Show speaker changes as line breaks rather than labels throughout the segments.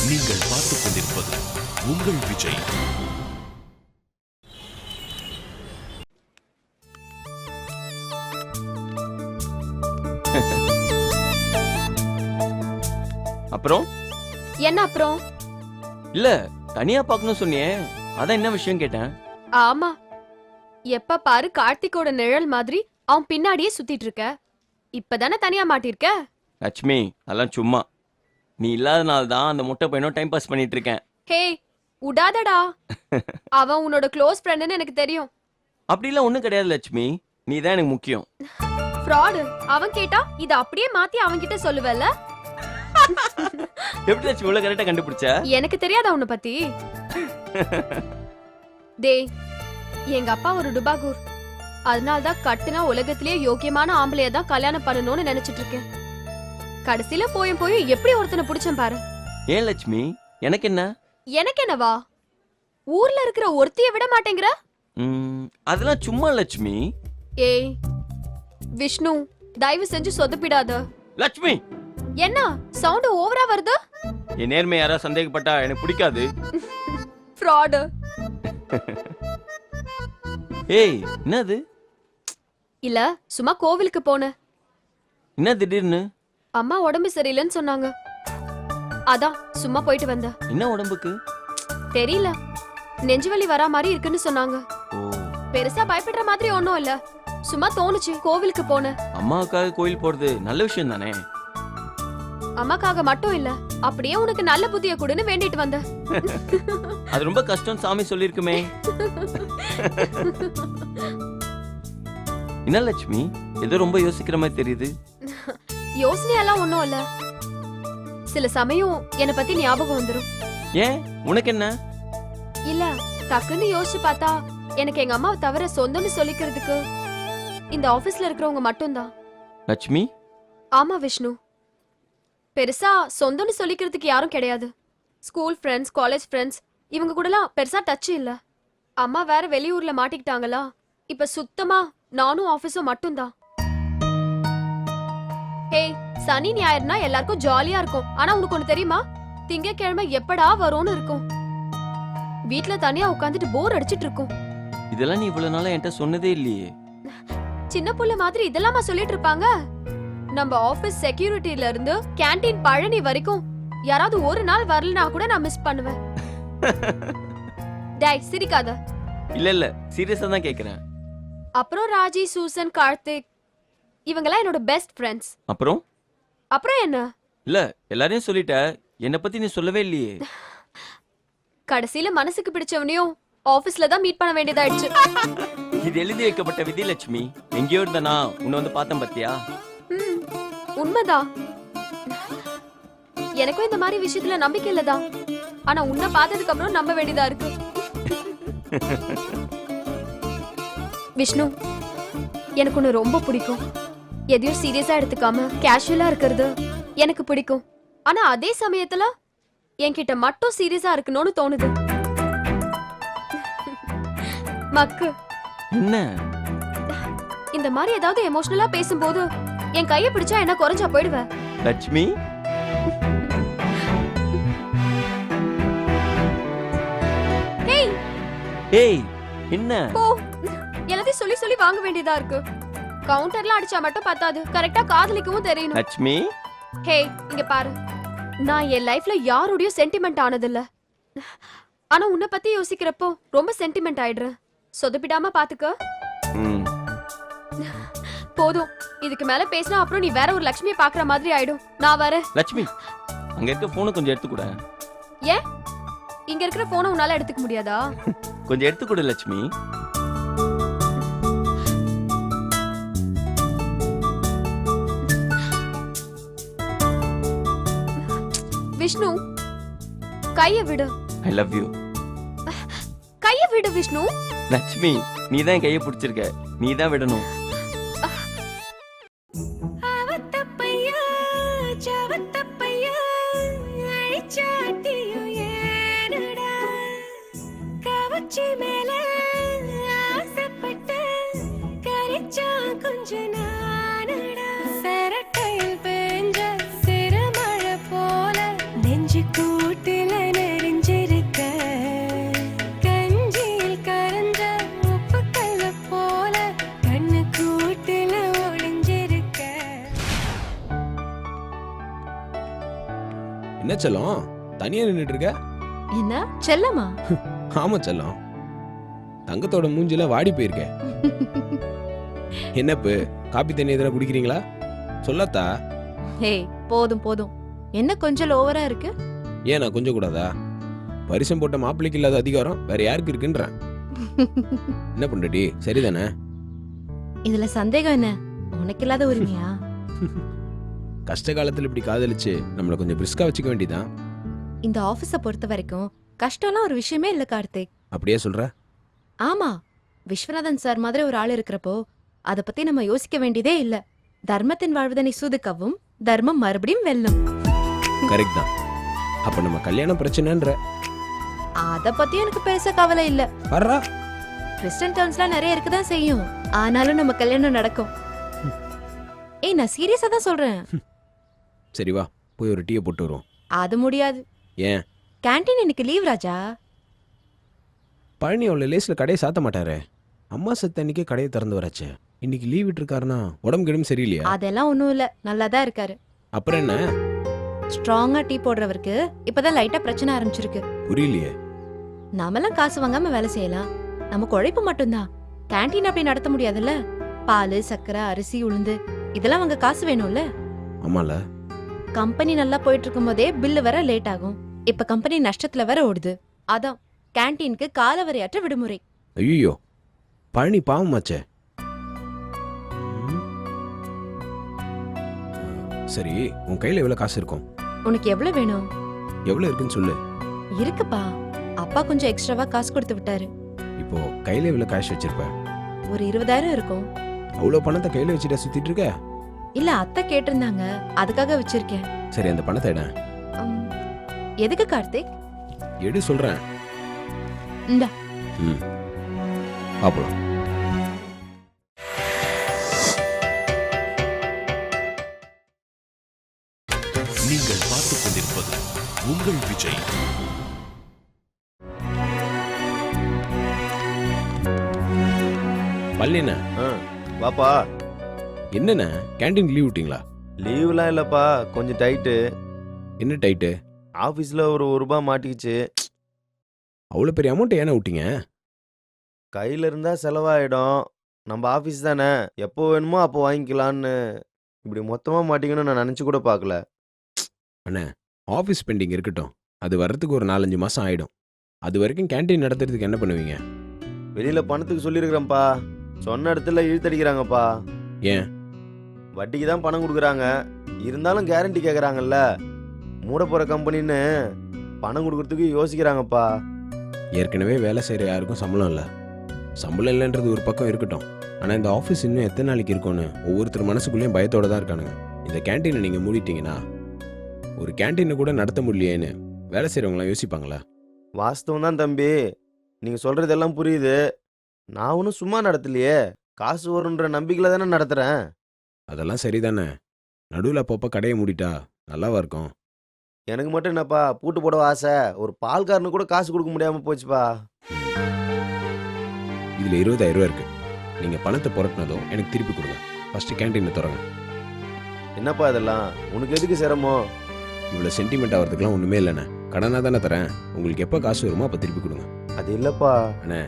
நீங்கள் பார்த்துக் கொண்டிருப்பது உங்கள் விஜய்.
அப்புறம்
என்ன அப்புறம்?
இல்ல தனியா பாக்கணும் சொன்னியே, அதான் என்ன விஷயம் கேட்டேன்.
ஆமா, எப்ப பாரு கார்த்திகோட நிழல் மாதிரி அவன் பின்னாடியே சுத்திட்டு இருக்க. இப்பதானே தனியா மாட்டிருக்க.
லட்சுமி, அதெல்லாம் சும்மா. நீ இல்லாதனால தான் அந்த முட்டை பையனும் டைம் பாஸ் பண்ணிட்டு இருக்கேன்.
ஹே, உடாதடா. அவன் உன்னோட க்ளோஸ் ஃப்ரெண்டுன்னு எனக்கு தெரியும்.
அப்படிலாம் ஒண்ணும் கிடையாது லட்சுமி, நீ தான் எனக்கு முக்கியம்.
ஃப்ராடு. அவன் கேட்டா இத அப்படியே மாத்தி அவன் கிட்ட சொல்லுவல்ல?
எப்படி லட்சுமி இவ்வளவு கரெக்டா கண்டுபிடிச்ச?
எனக்கு தெரியாதா உன்னை பத்தி? டேய், எங்க அப்பா ஒரு டுபாகூர். அதனால்தான் கட்டுனா உலகத்திலேயே யோக்கியமான ஆம்பளைய தான் கல்யாணம் பண்ணணும்னு நினைச்சிட்டு இருக்கேன். கடைசியில போய் எப்படி ஒருத்தனை புடிச்சேன் பாரு.
ஏன் லட்சுமி, எனக்கு என்ன?
எனக்கு என்னவா? ஊர்ல இருக்கிற ஒருத்திய விட மாட்டேங்கிற?
அதெல்லாம் சும்மா லட்சுமி.
ஏய் விஷ்ணு, தயவு செஞ்சு சொதப்பிடாத.
லட்சுமி,
என்ன சவுண்ட் ஓவரா வருது?
என் நேர்மை யாரா சந்தேகப்பட்டா எனக்கு பிடிக்காது.
ஃப்ராடு.
ஏய், என்னது?
இல்ல, சும்மா கோவிலுக்கு போனேன்.
என்ன திடீர்னு?
அம்மா உடம்பு சரியில்லைன்னு சொன்னாங்க. அதான் சும்மா போயிட்டு வந்த.
என்ன உடம்புக்கு?
தெரியல, நெஞ்சுவலி வரா மாதிரி இருக்குன்னு சொன்னாங்க. பெருசா பயப்படுற மாதிரி ஒண்ணும் இல்ல, சும்மா தோணுச்சு கோவிலுக்கு போனேன்.
அம்மாவுக்காக கோயில் போறது நல்ல விஷயம் தானே?
அம்மாக்காக மட்டும் இல்ல, அப்படியே உனக்கு நல்ல புத்திய கொடுன்னு வேண்டிட்டு வந்த.
அது ரொம்ப கஷ்டம் சாமி சொல்லிருக்குமே. என்ன லட்சுமி, ஏதோ ரொம்ப யோசிக்கிற மாதிரி தெரியுது.
யோசனையெல்லாம் ஒண்ணும் இல்ல, சில சமயம் என்ன பத்தி ஞாபகம் வந்துரும்.
ஏன், உனக்கு என்ன?
இல்ல, டக்குன்னு யோசிச்சு பார்த்தா எனக்கு எங்க அம்மாவை தவிர சொந்தம்னு சொல்லிக்கிறதுக்கு இந்த ஆபீஸ்ல இருக்கிறவங்க மட்டும்தான்.
லட்சுமி?
ஆமா விஷ்ணு, பெருசா சொந்தம்னு சொல்லிக்கிறதுக்கு யாரும் கிடையாது. ஸ்கூல் ஃப்ரெண்ட்ஸ், காலேஜ் ஃப்ரெண்ட்ஸ் இவங்க கூடலாம் பெருசா டச் இல்ல. அம்மா வேற வெளியூர்ல மாட்டிக்கிட்டாங்களா, இப்ப சுத்தமா நானும் ஆபீஸும் மட்டும்தான். ஹே, சனி ஞாயிறுனா எல்லாருக்கும் ஜாலியா இருக்கும். ஆனா உனக்கு ஒண்ணு தெரியுமா? திங்கட்கிழமை எப்படா வரும்னு இருக்கும். வீட்ல தனியா உட்காந்துட்டு போர் அடிச்சிட்டு இருக்கும்.
இதெல்லாம் நீ இவ்வளவு நாளா என்கிட்ட சொன்னதே இல்லையே.
சின்ன புள்ள மாதிரி இதெல்லாமா சொல்லிட்டு இருப்பாங்க? நம்ம ஆபீஸ் செக்யூரிட்டில இருந்து கேண்டீன் பழனி வரைக்கும் யாராவது ஒரு நாள் வரலனா கூட நான் மிஸ் பண்ணுவேன். டேய், சிரிக்காத.
இல்ல இல்ல, சீரியஸா தான் கேக்குறேன்.
அப்புறம் ராஜி, சூசன், கார்த்திக் இவங்கலாம் என்னோட பெஸ்ட் ஃப்ரெண்ட்ஸ். அப்புறம் என்ன?
இல்ல, எல்லாரையும் சொல்லிட்ட, என்ன பத்தி நீ சொல்லவே இல்லையே.
கடைசியில மனசுக்கு பிடிச்சவனையும் ஆபீஸ்ல தான் மீட் பண்ண வேண்டியதாயிடுச்சு.
இது எழுதி வைக்கப்பட்ட விதி லட்சுமி. எங்கேயோ இருந்தனா உன்னை வந்து பார்த்தேன் பாத்தியா?
உண்மைதான். எனக்கும் இந்த மாதிரி விஷயத்துல நம்பிக்கை இல்லதான். ஆனா உன்னை பார்த்ததுக்கு அப்புறம் நம்ப வேண்டியதா இருக்கு. விஷ்ணு, எனக்கு உன்னை ரொம்ப பிடிக்கும். எதையும் சீரியஸா எடுத்துக்காம கேஷுவலா இருக்கிறது எனக்கு பிடிக்கும். ஆனா அதே சமயத்துல என்கிட்ட மட்டும் சீரியஸா இருக்கணும்னு தோணுது. மக்கு
என்ன?
இந்த மாதிரி ஏதாவது எமோஷனலா பேசும்போது என் கையை பிடிச்சா என்ன குறைஞ்சா போயிடுவ.
லட்சுமி,
ஹேய்
ஏய், என்ன?
போ, எல்லாத்தையும் சொல்லி சொல்லி வாங்க வேண்டியதா இருக்கு. கவுண்டர்ல அடிச்சா மட்டும் பத்தாது, கரெக்டா காதலிக்கவும் தெரியணும்.
லட்சுமி,
ஹே இங்க பாரு, நான் என் லைஃப்ல யாரோடயும் சென்டிமெண்ட் ஆனதில்ல. ஆனா உன்னை பத்தி யோசிக்கிறப்போ ரொம்ப சென்டிமெண்ட் ஆயிடுறேன். சொதப்பிடாம பாத்துக்க. போதும், இதுக்கு மேல பேசினா அப்புறம் நீ வேற ஒரு லட்சுமியை பாக்குற மாதிரி ஆயிடும். நான் வரேன்.
லட்சுமி, அங்க இருக்க போனை கொஞ்சம் எடுத்துக்கூட.
ஏன், இங்க இருக்கிற போனை உன்னால எடுத்துக்க முடியாதா?
கொஞ்சம் எடுத்துக்கூட லட்சுமி.
விஷ்ணு, கைய விடு.
I love you.
கைய விடு விஷ்ணு.
லட்சுமி, நீ தான் கையை பிடிச்சிருக்க, நீ தான் விடணும்.
கூட்டில் என்ன செல்லம் தனியா நின்னுட்டு இருக்க?
என்ன செல்லமா?
ஆமா செல்லம், தங்கத்தோட மூஞ்சில வாடி போயிருக்க. என்னப்பு காப்பி தண்ணி எதனா குடிக்கிறீங்களா? சொல்லத்தா.
ஹே போதும் போதும். என்ன கொஞ்சம் ஓவரா இருக்கு?
ஏன் நான் கொஞ்சம் கூடாதா? பரிசம் போட்ட மாப்பிள்ளைக்கு இல்லாத அதிகாரம் வேற யாருக்கு இருக்குன்றேன். என்ன பண்றடி, சரிதானே?
இதுல சந்தேகம் என்ன? உனக்கு இல்லாத உரிமையா?
கஷ்ட காலத்துல இப்படி காதலிச்சு நம்மள கொஞ்சம் பிரிஸ்கா வச்சுக்க வேண்டியதான்.
இந்த ஆபீஸ பொறுத்த வரைக்கும் கஷ்டம்லாம் ஒரு விஷயமே இல்ல கார்த்திக்.
அப்படியே சொல்ற?
ஆமா, விஸ்வநாதன் சார் மாதிரி ஒரு ஆள் இருக்கிறப்போ அத பத்தி நம்ம யோசிக்க வேண்டியதே இல்ல. தர்மத்தின் வாழ்வதனை சூதுக்கவும் தர்மம் மறுபடியும் வெல்லும்.
கரெக்ட் தான். அப்ப நம்ம கல்யாணம் பிரச்சனைன்ற?
அத பத்தி எனக்கு பெருசா கவலை இல்ல.
வர்றா.
கிறிஸ்டன் டர்ன்ஸ்லாம் நிறைய இருக்கதான் செய்யும். ஆனாலும் நம்ம கல்யாணம் நடக்கும். ஏய் நான் சீரியஸா தான் சொல்றேன்.
சரி வா, போய் ஒரு டீயை போட்டு வருவோம்.
அது முடியாது.
ஏன்?
கேண்டீன் இன்னைக்கு லீவ் ராஜா.
பழனி அவ்வளோ லேஸில் கடையை சாத்த மாட்டாரே. அம்மா செத்த அன்னைக்கே கடையை திறந்து வராச்சே. இன்னைக்கு லீவ் விட்டுருக்காருன்னா உடம்பு கிடம்பு சரியில்லையா?
அதெல்லாம் ஒண்ணும் இல்ல, நல்லா தான் இருக்காரு.
அப்புறம் என்ன?
ஸ்ட்ராங்கா டீ போடுறவருக்கு இப்பதான் லைட்டா பிரச்சனை ஆரம்பிச்சிருக்கு.
புரியலையே.
நாமெல்லாம் காசு வாங்காம வேலை செய்யலாம், நமக்கு உழைப்பு மட்டும்தான். கேண்டீன் அப்படி நடத்த முடியாதுல்ல. பால், சக்கரை, அரிசி, உளுந்து இதெல்லாம் வாங்க காசு வேணும்ல.
ஆமால.
கம்பெனி நல்லா போயிட்டு இருக்கும் போதே பில்லு வர லேட் ஆகும். இப்ப கம்பெனி நஷ்டத்துல வர ஓடுது. அதான் கேண்டீனுக்கு காலவரையற்ற விடுமுறை.
ஐயோ, பழனி பாவமாச்சே. சரி, உன் கையில எவ்வளவு காசு இருக்கும்?
உனக்கு எவ்வளவு வேணும்?
எவ்வளவு இருக்குன்னு சொல்லு.
இருக்குப்பா, அப்பா கொஞ்சம் எக்ஸ்ட்ராவா காசு கொடுத்து விட்டாரு.
இப்போ கையில எவ்வளவு காசு வச்சிருப்ப?
ஒரு 20,000 இருக்கும்.
அவ்வளவு பணத்தை கையில வச்சுட்டு சுத்திட்டு இருக்க?
இல்ல அத்தை கேட்டிருந்தாங்க, அதுக்காக வச்சிருக்கேன்.
சரி, அந்த பணத்தை எடு.
எதுக்கு கார்த்திக்?
எடு சொல்றேன்.
இந்தா.
பாப்பலாம்.
நீங்கள் பார்த்துக் கொண்டிருப்பது உங்கள் விஜய்.
பல்லின
வாப்பா.
என்னண்ணே, கேண்டீன் லீவ் விட்டீங்களா?
லீவ்லாம் இல்லப்பா, கொஞ்சம் டைட்டு.
என்ன டைட்டு?
ஆஃபீஸில் ஒரு ₹1 மாட்டிக்கிச்சு.
அவ்வளோ பெரிய அமௌண்ட் ஏன்னா விட்டீங்க?
கையில் இருந்தால் செலவாயிடும். நம்ம ஆஃபீஸ் தானே, எப்போ வேணுமோ அப்போ வாங்கிக்கலான்னு. இப்படி மொத்தமாக மாட்டிக்கணும்னு நான் நினச்சி கூட பார்க்கல.
அண்ணே, ஆஃபீஸ் பெண்டிங் இருக்கட்டும், அது வர்றதுக்கு ஒரு 4-5 மாதம் ஆகிடும். அது வரைக்கும் கேண்டீன் நடத்துறதுக்கு என்ன பண்ணுவீங்க?
வெளியில் பணத்துக்கு சொல்லியிருக்கிறேன்ப்பா, சொன்ன இடத்துல இழுத்தடிக்கிறாங்கப்பா.
ஏன்?
வட்டிக்கு தான் பணம் கொடுக்குறாங்க, இருந்தாலும் கேரண்டி கேட்குறாங்கல்ல. மூட போகிற கம்பெனின்னு பணம் கொடுக்கறதுக்கு யோசிக்கிறாங்கப்பா.
ஏற்கனவே வேலை செய்கிற யாருக்கும் சம்பளம் இல்லை. சம்பளம் இல்லைன்றது ஒரு பக்கம் இருக்கட்டும், ஆனால் இந்த ஆஃபீஸ் இன்னும் எத்தனை நாளைக்கு இருக்கும்னு ஒவ்வொருத்தர் மனசுக்குள்ளேயும் பயத்தோடு தான் இருக்கானுங்க. இந்த கேண்டீனை நீங்கள் மூடிட்டீங்கன்னா ஒரு கேண்டீனை கூட நடத்த முடியலையேன்னு வேலை செய்கிறவங்களாம் யோசிப்பாங்களா?
வாஸ்தவம் தான் தம்பி, நீங்கள் சொல்கிறதெல்லாம் புரியுது. நான் ஒன்றும் சும்மா நடத்தலையே, காசு வரும்ன்ற நம்பிக்கையில் தானே நடத்துகிறேன்.
அதெல்லாம் சரிதானே. நடுவில் அப்பப்போ கடையை மூடிட்டா நல்லாவா இருக்கும்?
எனக்கு மட்டும் என்னப்பா பூட்டு போட ஆசை, ஒரு பால்காரனு கூட காசு கொடுக்க முடியாமல் போச்சுப்பா.
இதில் 20,000 ரூபா இருக்கு. நீங்கள் பணத்தை புரட்டினதும் எனக்கு திருப்பி கொடுங்க. ஃபஸ்ட்டு கேண்டீனை திறங்க.
என்னப்பா இதெல்லாம், உனக்கு எதுக்கு சிரமம்?
இவ்வளோ சென்டிமெண்ட் ஆகிறதுக்குலாம் ஒன்றுமே இல்லைண்ணே. கடனாக தானே தரேன், உங்களுக்கு எப்போ காசு வருமோ அப்போ திருப்பி கொடுங்க.
அது இல்லைப்பா.
அண்ணே,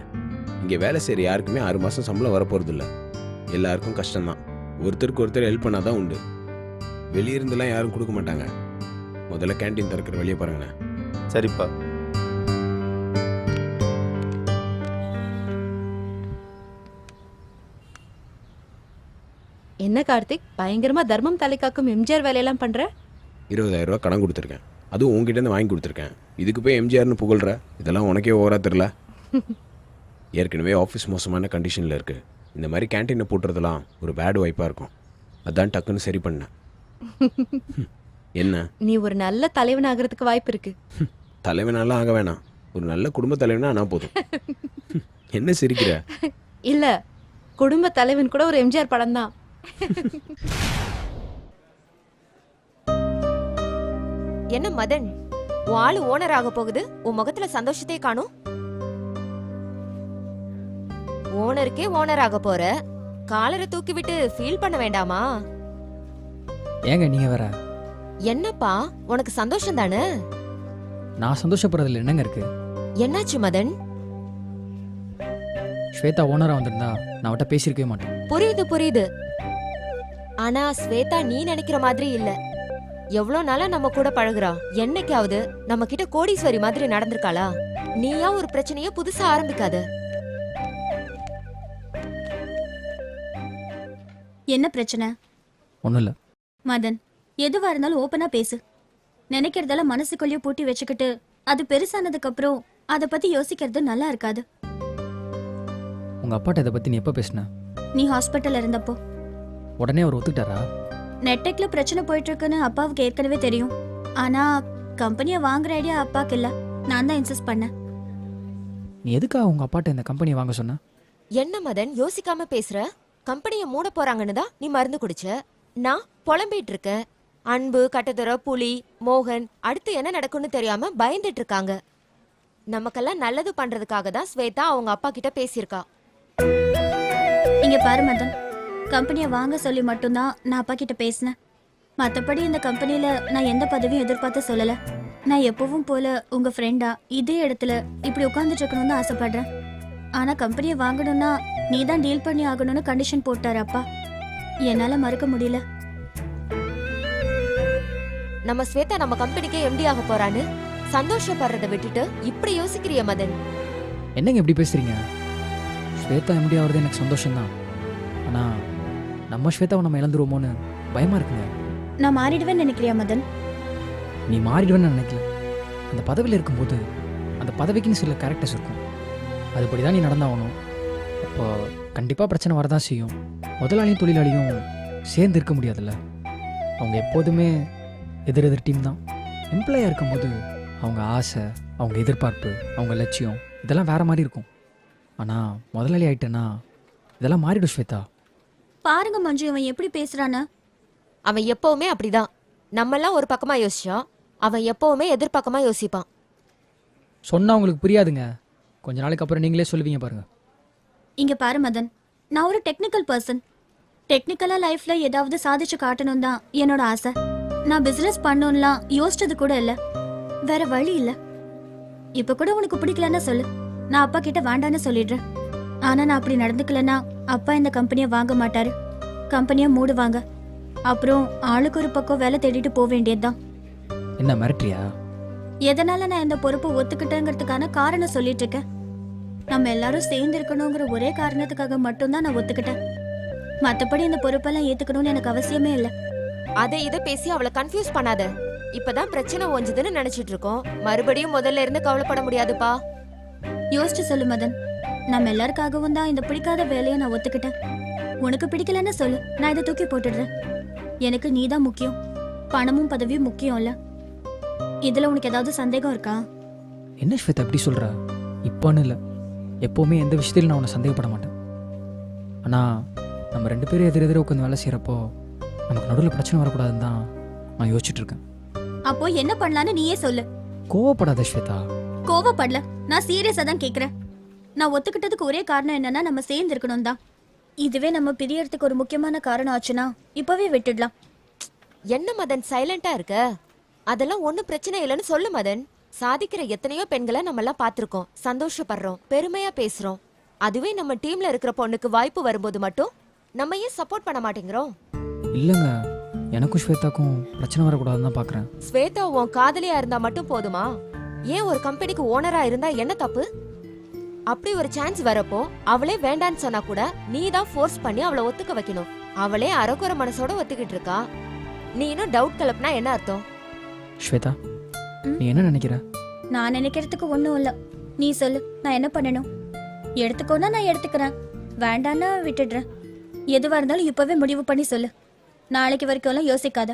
இங்கே வேலை செய்கிற யாருக்குமே 6 மாதம் சம்பளம் வரப்போகிறது இல்லை. எல்லாருக்கும் கஷ்டம்தான். ஒருத்தருக்கு ஒருத்தர் ஹெல்ப் பண்ணாதான் உண்டு. வெளியிருந்துலாம் யாரும் கொடுக்க மாட்டாங்க. முதல்ல கேண்டீன் திறக்கிற வழியை பாருங்கண்ணே.
சரிப்பா.
என்ன கார்த்திக், பயங்கரமா தர்மம் தலைக்காக்கும் எம்ஜிஆர் வேலையெல்லாம் பண்ற?
20,000 ரூபா கடன் கொடுத்துருக்கேன், அதுவும் உங்ககிட்ட வாங்கி கொடுத்துருக்கேன். இதுக்கு போய் எம்ஜிஆர்னு புகழ்ற? இதெல்லாம் உனக்கே ஓவரா தெரில. ஏற்கனவே ஆஃபீஸ் மோசமான கண்டிஷனில் இருக்குது. இந்த மாதிரி கேண்டீனை போட்டுறதுலாம் ஒரு பேட் வாய்ப்பாக இருக்கும். அதான் டக்குன்னு சரி பண்ணேன். என்ன?
நீ ஒரு நல்ல தலைவன் ஆகிறதுக்கு வாய்ப்பு இருக்கு.
தலைவனாலாம் ஆக வேணாம், ஒரு நல்ல குடும்ப தலைவனா ஆனா போதும். என்ன சிரிக்கிற?
இல்ல, குடும்ப தலைவன் கூட ஒரு எம்ஜிஆர் படம் தான்.
என்ன மதன், உன் ஆளு ஓனர் ஆக போகுது, உன் முகத்துல சந்தோஷத்தை காணும். ஓனருக்கே ஓனர் ஆக போற, காலரை தூக்கி விட்டு ஃபீல் பண்ண வேண்டாமா?
ஏங்க நீங்க வேற,
என்னப்பா உனக்கு சந்தோஷம் தானே?
நான் சந்தோஷப்படுறதுல என்னங்க இருக்கு?
என்னாச்சு மதன்?
ஸ்வேதா ஓனரா வந்திருந்தா நான் அவட்ட பேசியிருக்கவே மாட்டேன்.
புரியுது புரியுது. ஆனா ஸ்வேதா நீ நினைக்கிற மாதிரி இல்ல. எவ்வளவு நாளா நம்ம கூட பழகுறா. என்னைக்காவது நம்ம கிட்ட கோடீஸ்வரி மாதிரி நடந்திருக்காளா? நீயா ஒரு பிரச்சனைய புதுசா ஆரம்பிக்காத.
என்ன பிரச்சனை?
ஒன்றும் இல்லை.
மதன், எதுவா இருந்தாலும் ஓப்பனா பேசு. நினைக்கிறதெல்லாம் மனசுக்குள்ளேயே பூட்டி வச்சுக்கிட்டு அது பெருசானதுக்கு அப்புறம் அதை பத்தி யோசிக்கிறது நல்லா இருக்காது.
உங்கள் அப்பாட்ட இதை பற்றி நீ எப்போ பேசின?
நீ ஹாஸ்பிட்டல் இருந்தப்போ.
உடனே அவர் ஒத்துக்கிட்டாரா?
நெட்டெக்ல பிரச்சனை போயிட்டு இருக்குன்னு அப்பாவுக்கு ஏற்கனவே தெரியும். ஆனா கம்பெனியை வாங்குற ஐடியா அப்பாக்கு இல்ல. நான் தான் இன்சிஸ்ட் பண்ணேன்.
நீ எதுக்காக உங்கள் அப்பாட்ட இந்த கம்பெனியை வாங்க சொன்ன?
என்ன மதன் யோசிக்காம பேசுற? கம்பெனிய மூட போறாங்கன்னு தான் நீ மருந்து குடிச்ச. நான் புலம்பிட்டு இருக்கேன். அன்பு, கட்டதுர, புலி, மோகன் அடுத்து என்ன நடக்கும்னு தெரியாம பயந்துட்டு இருக்காங்க. நமக்கெல்லாம் நல்லது பண்றதுக்காக தான் ஸ்வேதா அவங்க அப்பா கிட்ட பேசியிருக்கா.
இங்க பாரு மதன், கம்பெனியை வாங்க சொல்லி மட்டும்தான் நான் அப்பா கிட்ட பேசினேன். மத்தபடி இந்த கம்பெனில நான் எந்த பதவியும் எதிர்பார்த்து சொல்லல. நான் எப்பவும் போல உங்க ஃப்ரெண்டா இதே இடத்துல இப்படி உட்கார்ந்துட்டு இருக்கணும்னு ஆசைப்படுறேன். ஆனா கம்பெனியை வாங்கணும்னா நீ தான் டீல் பண்ணி ஆகணும்னு கண்டிஷன் போட்டாரு அப்பா. என்னால மறுக்க முடியல.
நம்ம ஸ்வேதா நம்ம கம்பெனிக்கே எம்டி ஆக போறான்னு சந்தோஷப்படுறதை விட்டுட்டு இப்படி யோசிக்கிறிய மதன்?
என்னங்க இப்படி பேசுறீங்க? ஸ்வேதா எம்டி ஆகிறது எனக்கு சந்தோஷம்தான். ஆனால் நம்ம ஸ்வேதாவை நம்ம இழந்துருவோமோன்னு பயமாக இருக்குங்க.
நான் மாறிடுவேன்னு நினைக்கிறியா மதன்?
நீ மாறிடுவேன்னு நினைக்கல. அந்த பதவியில் இருக்கும்போது அந்த பதவிக்குன்னு சில கேரக்டர்ஸ் இருக்கும். அதுபடி தான் நீ நடந்தாகணும். அப்போ கண்டிப்பாக பிரச்சனை வரதான் செய்யும். முதலாளியும் தொழிலாளியும் சேர்ந்து இருக்க முடியாதுல்ல. அவங்க எப்போதுமே எதிர் டீம் தான். எம்ப்ளாயாக இருக்கும்போது அவங்க ஆசை, அவங்க எதிர்பார்ப்பு, அவங்க லட்சியம் இதெல்லாம் வேற மாதிரி இருக்கும். ஆனால் முதலாளி ஆயிட்டேன்னா இதெல்லாம் மாறிடும் ஸ்வேதா.
பாருங்க மஞ்சு, அவன் எப்படி பேசுறான்னு.
அவன் எப்பவுமே அப்படிதான். நம்மெல்லாம் ஒரு பக்கமா யோசிச்சா அவன் எப்பவுமே எதிர்பக்கமா யோசிப்பான்.
சொன்னால் உங்களுக்கு புரியாதுங்க. கொஞ்ச நாளைக்கு அப்புறம் நீங்களே சொல்லுவீங்க பாருங்க.
இங்க பாரு மதன், நான் ஒரு டெக்னிக்கல் பர்சன். டெக்னிக்கலா லைஃப்ல ஏதாவது சாதிச்சு காட்டணும் தான் என்னோட ஆசை. நான் பிசினஸ் பண்ணணும்லாம் யோசிச்சது கூட இல்ல. வேற வழி இல்ல. இப்ப கூட உனக்கு பிடிக்கலன்னா சொல்லு, நான் அப்பா கிட்ட வேண்டான்னு சொல்லிடுறேன். ஆனா நான் அப்படி நடந்துக்கலன்னா அப்பா இந்த கம்பெனியை வாங்க மாட்டாரு. கம்பெனியை மூடுவாங்க. அப்புறம் ஆளுக்கு ஒரு பக்கம் வேலை தேடிட்டு போக வேண்டியதுதான்.
என்ன மிரட்டுறியா?
எதனால நான் இந்த பொறுப்பை ஒத்துக்கிட்டேங்கிறதுக்கான காரணம் சொல்லிட்டு இருக்கேன். நம்ம எல்லாரும் சேர்ந்து இருக்கணுங்கிற ஒரே காரணத்துக்காக மட்டும்தான் நான் ஒத்துக்கிட்டேன். மத்தபடி இந்த பொறுப்பெல்லாம் ஏத்துக்கணும்னு எனக்கு அவசியமே இல்லை.
அதை இதை பேசி அவளை கன்ஃபியூஸ் பண்ணாத. இப்பதான் பிரச்சனை ஒஞ்சுதுன்னு நினைச்சிட்டு இருக்கோம். மறுபடியும் முதல்ல இருந்து கவலைப்பட முடியாதுப்பா.
யோசிச்சு சொல்லு மதன். நம்ம எல்லாருக்காகவும் தான் இந்த பிடிக்காத வேலையை நான் ஒத்துக்கிட்டேன். உனக்கு பிடிக்கலன்னு சொல்லு, நான் இதை தூக்கி போட்டுடுறேன். எனக்கு நீ தான் முக்கியம். பணமும் பதவியும் முக்கியம் இல்ல. இதுல உனக்கு ஏதாவது சந்தேகம் இருக்கா?
என்ன ஸ்வேதா எப்படி சொல்ற? இப்போன்னு இல்லை, எப்போவுமே எந்த விஷயத்திலும் நான் உன்னை சந்தேகப்பட மாட்டேன். ஆனால் நம்ம ரெண்டு பேரும் எதிரெதிரே உட்காந்து வேலை செய்கிறப்போ நமக்கு நடுவில் பிரச்சனை வரக்கூடாதுன்னு தான் நான் யோசிச்சுட்டு இருக்கேன்.
அப்போ என்ன பண்ணலான்னு நீயே சொல்லு.
கோவப்படாத ஸ்வேதா.
கோவப்படல, நான் சீரியஸா தான் கேக்குறேன். நான் ஒத்துக்கிட்டதுக்கு ஒரே காரணம் என்னன்னா நம்ம சேர்ந்து இருக்கணும் தான். இதுவே நம்ம பிரியறதுக்கு ஒரு முக்கியமான காரணம் ஆச்சுன்னா இப்பவே விட்டுடலாம்.
என்ன மதன் சைலண்டா இருக்க? அதெல்லாம் ஒண்ணும் பிரச்சனை இல்லைன்னு சொல்லு மதன். சாதிக்கிற எத்தனையோ பெண்களை நம்ம எல்லாம் பார்த்திருக்கோம், சந்தோஷப்படுறோம், பெருமையா பேசுறோம். அதுவே நம்ம டீம்ல இருக்கிற பொண்ணுக்கு வாய்ப்பு வரும்போது மட்டும் நம்ம ஏன் சப்போர்ட் பண்ண மாட்டேங்கிறோம்?
இல்லைங்க, எனக்கும் ஸ்வேதாக்கும் பிரச்சனை வரக்கூடாதுன்னு தான் பார்க்குறேன்.
ஸ்வேதா உன் காதலியா இருந்தா மட்டும் போதுமா? ஏன் ஒரு கம்பெனிக்கு ஓனரா இருந்தா என்ன தப்பு? அப்படி ஒரு சான்ஸ் வரப்போ அவளே வேண்டான்னு சொன்னா கூட நீ தான் ஃபோர்ஸ் பண்ணி அவளை ஒத்துக்க வைக்கணும். அவளே அறக்குற மனசோட ஒத்துக்கிட்டு இருக்கா. நீ இன்னும் டவுட் கிளப்பினா என்ன அர்த்தம்?
ஸ்வேதா, நீ என்ன நினைக்கிற?
நான் நினைக்கிறதுக்கு ஒண்ணும் இல்ல. நீ சொல்லு, நான் என்ன பண்ணணும்? எடுத்துக்கோனா நான் எடுத்துக்கிறேன், வேண்டான்னா விட்டுடுறேன். எதுவா இருந்தாலும் இப்பவே முடிவு பண்ணி சொல்லு. நாளைக்கு வரைக்கும் எல்லாம் யோசிக்காத.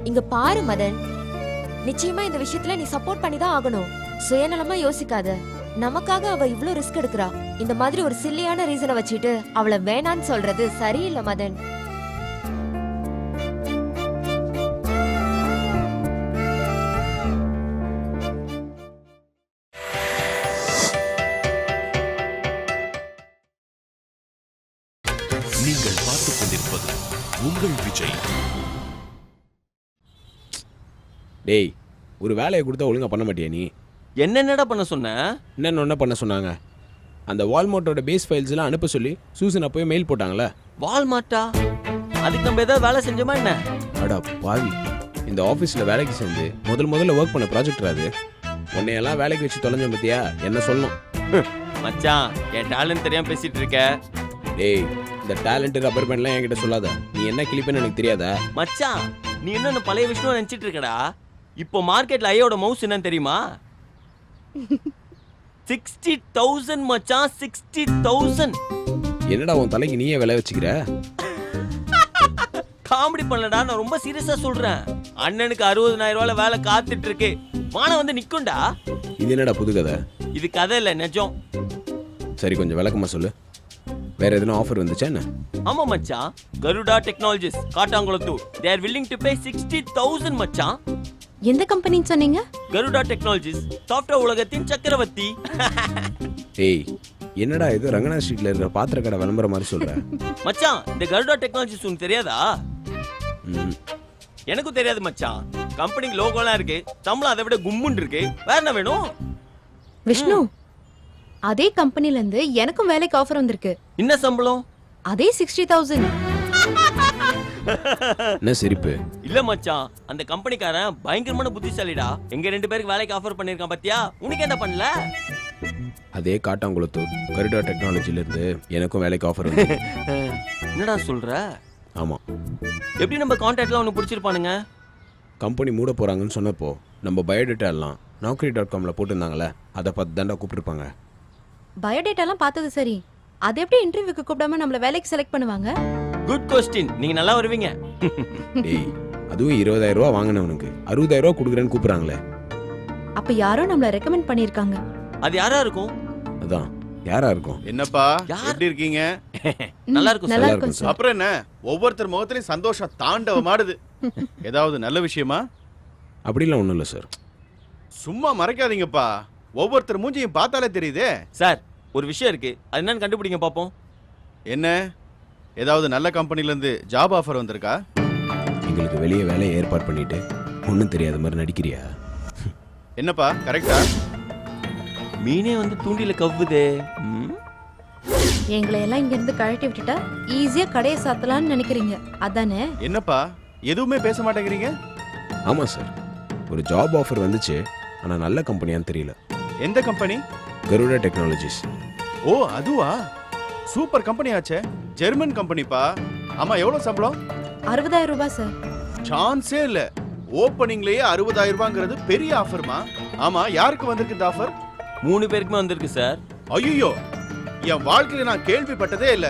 இங்க பாரு மதன், நிச்சயமா இந்த விஷயத்துல நீ சப்போர்ட் பண்ணி தான் ஆகணும். சுயநலமா யோசிக்காத. நமக்காக அவ இவ்ளோ ரிஸ்க் எடுக்கிறா. இந்த மாதிரி ஒரு சில்லியான ரீசனை வச்சுட்டு அவளை வேணான்னு சொல்றது சரியில்லை மதன்.
நீங்கள் பார்த்துக் கொண்டிருப்பது உங்கள் விஜய்.
டேய், ஒரு வேலையை கொடுத்தா ஒழுங்கா பண்ண மாட்டியா நீ?
என்னென்னடா பண்ண சொன்ன?
என்ன பண்ண சொன்னாங்க? அந்த வால்மார்ட்டோட பேஸ் ஃபைல்ஸ்லாம் அனுப்ப சொல்லி சூசன் அப்போயே மெயில் போட்டாங்களே.
வால்மார்ட்டா? அதுக்கு நம்ம ஏதாவது வேலை செஞ்சோமா என்ன?
அடா பாவி, இந்த ஆஃபீஸில் வேலைக்கு சேர்ந்து முதல்ல ஒர்க் பண்ண ப்ராஜெக்ட் அது. உன்னையெல்லாம் வேலைக்கு வச்சு தொலைஞ்ச பத்தியா என்ன சொல்லணும்?
மச்சான், என் டேலண்ட் தெரியாம பேசிட்டு இருக்க.
டேய், இந்த டேலண்ட் ரப்பர் பேண்ட்லாம் என்கிட்ட சொல்லாத. நீ என்ன கிளிப்பேன்னு எனக்கு தெரியாதா?
மச்சான், நீ இன்னும் பழைய விஷ்ணு நினைச்சிட்டு இருக்கடா. இப்போ மார்க்கெட்ல ஐயோட மவுஸ் என்னன்னு தெரியுமா? 60,000 மச்சான், 60,000.
என்னடா உன் தலைக்கு நீயே விலை வச்சுக்கிற?
காமெடி பண்ணலடா, நான் ரொம்ப சீரியஸா சொல்றேன். அண்ணனுக்கு 60,000 ரூபாய் வேலை காத்துட்டு இருக்கு. வானம் வந்து நிக்கும்டா.
இது என்னடா புது கதை?
இது கதை இல்ல, நிஜம்.
சரி, கொஞ்சம் விளக்கமா சொல்லு. வேற எதுனா ஆஃபர் வந்துச்சா என்ன?
ஆமா மச்சான், Garuda technologies Kattankulathur. they are willing to pay 60,000 மச்சான்.
எந்த கம்பெனின்னு சொன்னீங்க?
கருடா டெக்னாலஜிஸ், சாஃப்ட்வேர் உலகத்தின் சக்கரவர்த்தி.
ஏய், என்னடா இது ரங்கநாத் ஸ்ட்ரீட்ல இருக்கிற பாத்திர கடை விளம்பரம் மாதிரி சொல்ற?
மச்சான், இந்த கருடா டெக்னாலஜிஸ் உனக்கு தெரியாதா?
ம்.
எனக்கும் தெரியாது மச்சான். கம்பெனிக்கு லோகோலாம் இருக்கு, சம்பளம் அதை விட கும்முன்னு இருக்கு. வேற என்ன வேணும்?
விஷ்ணு, அதே கம்பெனில இருந்து எனக்கும் வேலைக்கு ஆஃபர் வந்திருக்கு.
என்ன சம்பளம்?
அதே 60,000.
என்ன சிரிப்பு?
இல்ல மச்சான், அந்த கம்பெனிக்காரன் பயங்கரமான புத்திசாலிடா. எங்க 2 பேருக்கு வேலைக்கு ஆஃபர் பண்ணிருக்கான் பாத்தியா? உனக்கு என்ன பண்ணல?
அதே காட்டாங்குளத்தூர் கருடா டெக்னாலஜில இருந்து எனக்கும் வேலைக்கு ஆஃபர் வந்து.
என்னடா சொல்ற?
ஆமா,
எப்படி நம்ம கான்டாக்ட்ல உனக்கு பிடிச்சிருப்பானுங்க?
கம்பெனி மூட போறாங்கன்னு சொன்னப்போ நம்ம பயோடேட்டா எல்லாம் naukri.comல போட்டிருந்தாங்களே, அதை பார்த்து தாண்டா கூப்பிட்டுருப்பாங்க.
பயோடேட்டாலாம் பார்த்தது சரி, அது எப்படி இன்டர்வியூக்கு கூப்பிடாம நம்மள வேலைக்கு செலக்ட் பண்ணுவாங்க?
Good question. நீங்க நல்லா வருவீங்க.
டேய், அதுவும் 20,000 ரூபா வாங்கினவனுக்கு 60,000 ரூபா கொடுக்குறேன்னு கூப்பிடுறாங்களே.
அப்ப யாரோ நம்மள ரெக்கமெண்ட் பண்ணிருக்காங்க.
அது யாரா இருக்கும்?
அதான் யாரா இருக்கும்?
என்னப்பா,
யார்?
எப்படி இருக்கீங்க?
நல்லா இருக்கும்
நல்லா
சார்.
இருக்கும் சார்.
அப்புறம் என்ன, ஒவ்வொருத்தர் முகத்திலையும் சந்தோஷம் தாண்டவமாடுது. ஏதாவது நல்ல விஷயமா?
அப்படிலாம் ஒன்றும் இல்லை சார்.
சும்மா மறைக்காதீங்கப்பா, ஒவ்வொருத்தர் மூஞ்சியும் பார்த்தாலே தெரியுதே.
சார், ஒரு விஷயம் இருக்கு, அது என்னன்னு கண்டுபிடிங்க பாப்போம்.
என்ன, ஏதாவது நல்ல கம்பெனில இருந்து ஜாப் ஆஃபர் வந்திருக்கா?
எங்களுக்கு வெளியே வேலையை ஏற்பாடு பண்ணிட்டு ஒன்றும் தெரியாத மாதிரி நடிக்கிறியா?
என்னப்பா, கரெக்டா?
மீனே வந்து தூண்டில கவ்வுதே. ம்?
எங்களை எல்லாம் இங்க இருந்து கழட்டி விட்டுட்டா ஈஸியா கடையை சாத்தலாம்னு நினைக்கிறீங்க, அதானே?
என்னப்பா, எதுவுமே பேச மாட்டேங்கிறீங்க?
ஆமாம் சார், ஒரு ஜாப் ஆஃபர் வந்துச்சு, ஆனால் நல்ல கம்பெனியான்னு தெரியல.
எந்த கம்பெனி?
கருடா டெக்னாலஜிஸ்.
ஓ, அதுவா? சூப்பர் கம்பெனி ஆச்சே, ஜெர்மன் கம்பெனிப்பா. ஆமா, எவ்வளவு சம்பளம்?
60,000 ரூபாய் சார்.
சான்ஸே இல்ல. ஓப்பனிங்லயே 60,000 ரூபாங்கிறது பெரிய ஆஃபர்மா. ஆமா, யாருக்கு வந்திருக்கு இந்த ஆஃபர்?
3 பேருக்குமே வந்திருக்கு சார்.
ஐயோ, என் வாழ்க்கையில நான் கேள்விப்பட்டதே இல்ல.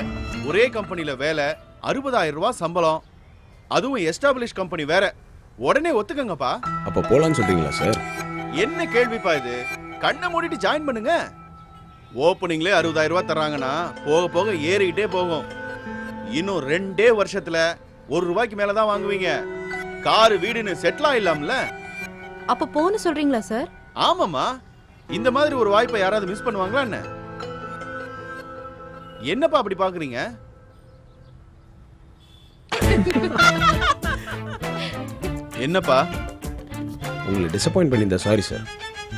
ஒரே கம்பெனில வேலை, 60,000 ரூபாய் சம்பளம், அதுவும் எஸ்டாப்ளிஷ் கம்பெனி வேற. உடனே ஒத்துக்கங்கப்பா.
அப்போ போகலான்னு சொல்கிறீங்களா சார்?
என்ன கேள்விப்பா இது? கண்ணை மூடிட்டு ஜாயின் பண்ணுங்க. ஓப்பனிங்லேயே 60,000 ரூபாய் தர்றாங்கன்னா போக போக ஏறிக்கிட்டே போகும். இன்னும் 2 வருஷத்துல 1 ரூபாய்க்கு மேலதான் வாங்குவீங்க. காரு வீடுன்னு செட்டில் ஆயிடலாம்ல.
அப்ப போன்னு சொல்றீங்களா சார்?
ஆமாமா, இந்த மாதிரி ஒரு வாய்ப்பை யாராவது மிஸ் பண்ணுவாங்களா என்ன? என்னப்பா அப்படி பாக்குறீங்க? என்னப்பா?
உங்களை டிசப்பாயிண்ட் பண்ணியிருந்தா சாரி சார்.